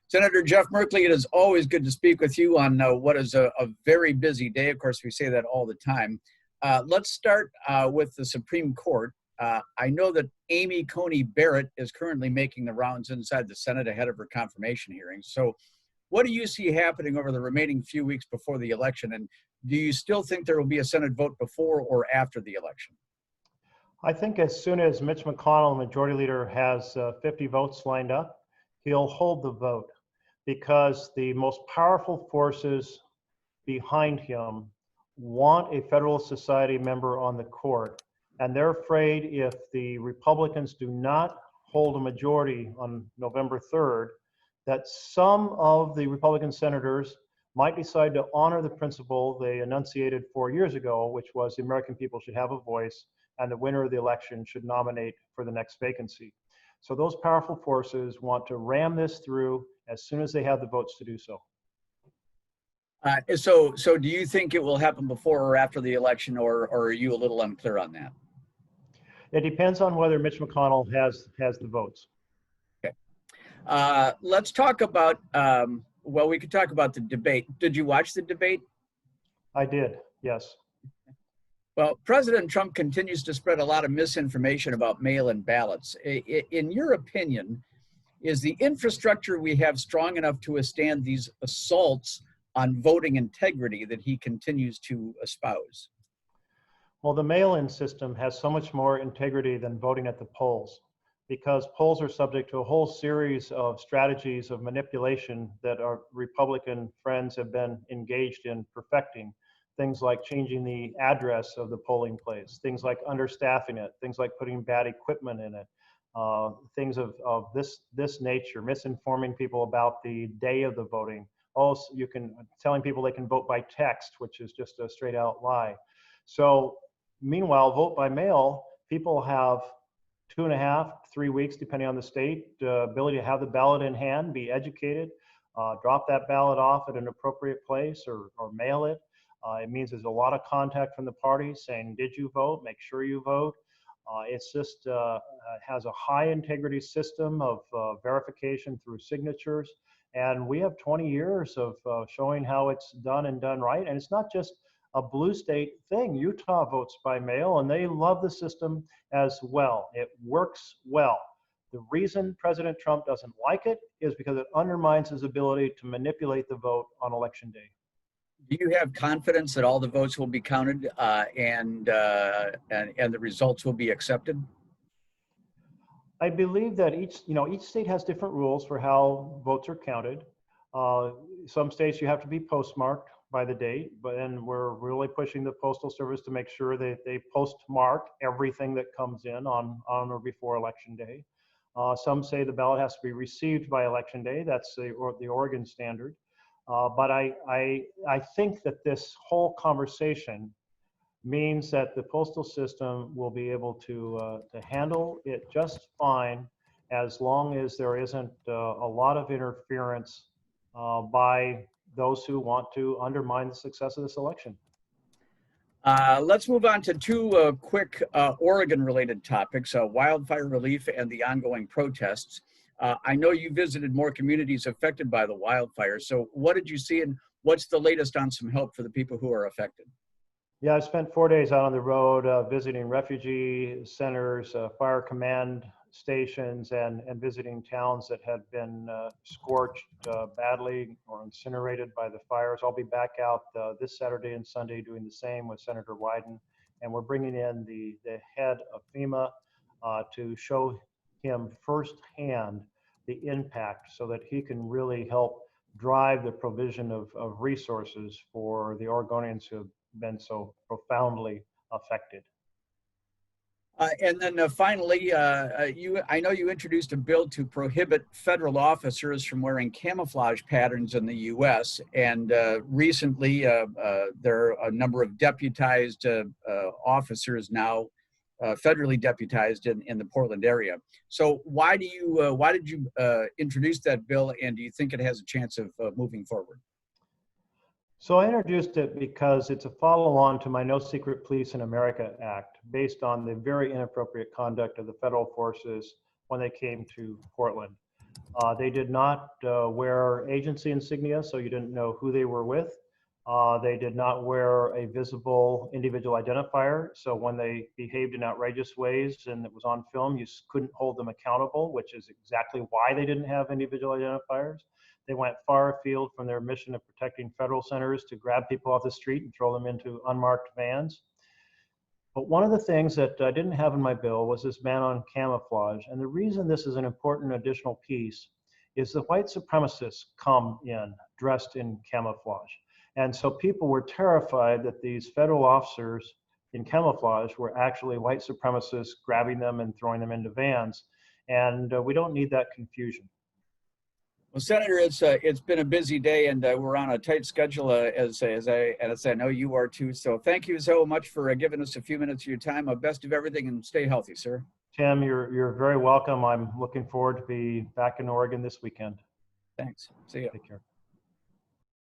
Senator Jeff Merkley, it is always good to speak with you on what is a very busy day. Of course, we say that all the time. Let's start with the Supreme Court. I know that Amy Coney Barrett is currently making the rounds inside the Senate ahead of her confirmation hearings. So what do you see happening over the remaining few weeks before the election? And do you still think there will be a Senate vote before or after the election? I think as soon as Mitch McConnell, the majority leader, has 50 votes lined up, he'll hold the vote, because the most powerful forces behind him want a Federalist Society member on the court. And they're afraid if the Republicans do not hold a majority on November 3rd, that some of the Republican senators might decide to honor the principle they enunciated 4 years ago, which was the American people should have a voice and the winner of the election should nominate for the next vacancy. So those powerful forces want to ram this through as soon as they have the votes to do so. So do you think it will happen before or after the election, or are you a little unclear on that? It depends on whether Mitch McConnell has the votes. Okay. Let's talk about, well, we could talk about the debate. Did you watch the debate? I did, yes. Well, President Trump continues to spread a lot of misinformation about mail-in ballots. In your opinion, is the infrastructure we have strong enough to withstand these assaults on voting integrity that he continues to espouse? Well, the mail-in system has so much more integrity than voting at the polls, because polls are subject to a whole series of strategies of manipulation that our Republican friends have been engaged in perfecting. Things like changing the address of the polling place, things like understaffing it, things like putting bad equipment in it, things of this nature, misinforming people about the day of the voting. Also, telling people they can vote by text, which is just a straight out lie. So meanwhile, vote by mail, people have 2.5, 3 weeks, depending on the state, ability to have the ballot in hand, be educated, drop that ballot off at an appropriate place or mail it. It means there's a lot of contact from the parties saying, did you vote? Make sure you vote. It's just has a high integrity system of verification through signatures. And we have 20 years of showing how it's done and done right. And it's not just a blue state thing. Utah votes by mail and they love the system as well. It works well. The reason President Trump doesn't like it is because it undermines his ability to manipulate the vote on election day. Do you have confidence that all the votes will be counted and the results will be accepted? I believe that each state has different rules for how votes are counted. Some states you have to be postmarked by the date, but then we're really pushing the Postal Service to make sure that they postmark everything that comes in on or before Election Day. Some say the ballot has to be received by Election Day. That's the Oregon standard. But I think that this whole conversation means that the postal system will be able to handle it just fine, as long as there isn't a lot of interference by those who want to undermine the success of this election. Let's move on to two quick Oregon-related topics, wildfire relief and the ongoing protests. I know you visited more communities affected by the wildfires. So what did you see and what's the latest on some help for the people who are affected? Yeah, I spent 4 days out on the road visiting refugee centers, fire command stations, and visiting towns that had been scorched badly or incinerated by the fires. I'll be back out this Saturday and Sunday doing the same with Senator Wyden. And we're bringing in the head of FEMA to show him firsthand the impact so that he can really help drive the provision of resources for the Oregonians who have been so profoundly affected. And then finally, I know you introduced a bill to prohibit federal officers from wearing camouflage patterns in the U.S. And recently, there are a number of deputized officers now, federally deputized in the Portland area. So why did you introduce that bill, and do you think it has a chance of moving forward? So I introduced it because it's a follow-on to my No Secret Police in America Act, based on the very inappropriate conduct of the federal forces when they came to Portland. They did not wear agency insignia, so you didn't know who they were with. They did not wear a visible individual identifier, so when they behaved in outrageous ways and it was on film, you couldn't hold them accountable, which is exactly why they didn't have individual identifiers. They went far afield from their mission of protecting federal centers to grab people off the street and throw them into unmarked vans. But one of the things that I didn't have in my bill was this ban on camouflage. And the reason this is an important additional piece is the white supremacists come in dressed in camouflage. And so people were terrified that these federal officers in camouflage were actually white supremacists grabbing them and throwing them into vans. And we don't need that confusion. Well, Senator, it's been a busy day, and we're on a tight schedule, as I know you are too. So thank you so much for giving us a few minutes of your time. Best of everything, and stay healthy, sir. Tim, you're very welcome. I'm looking forward to be back in Oregon this weekend. Thanks. See you. Take care.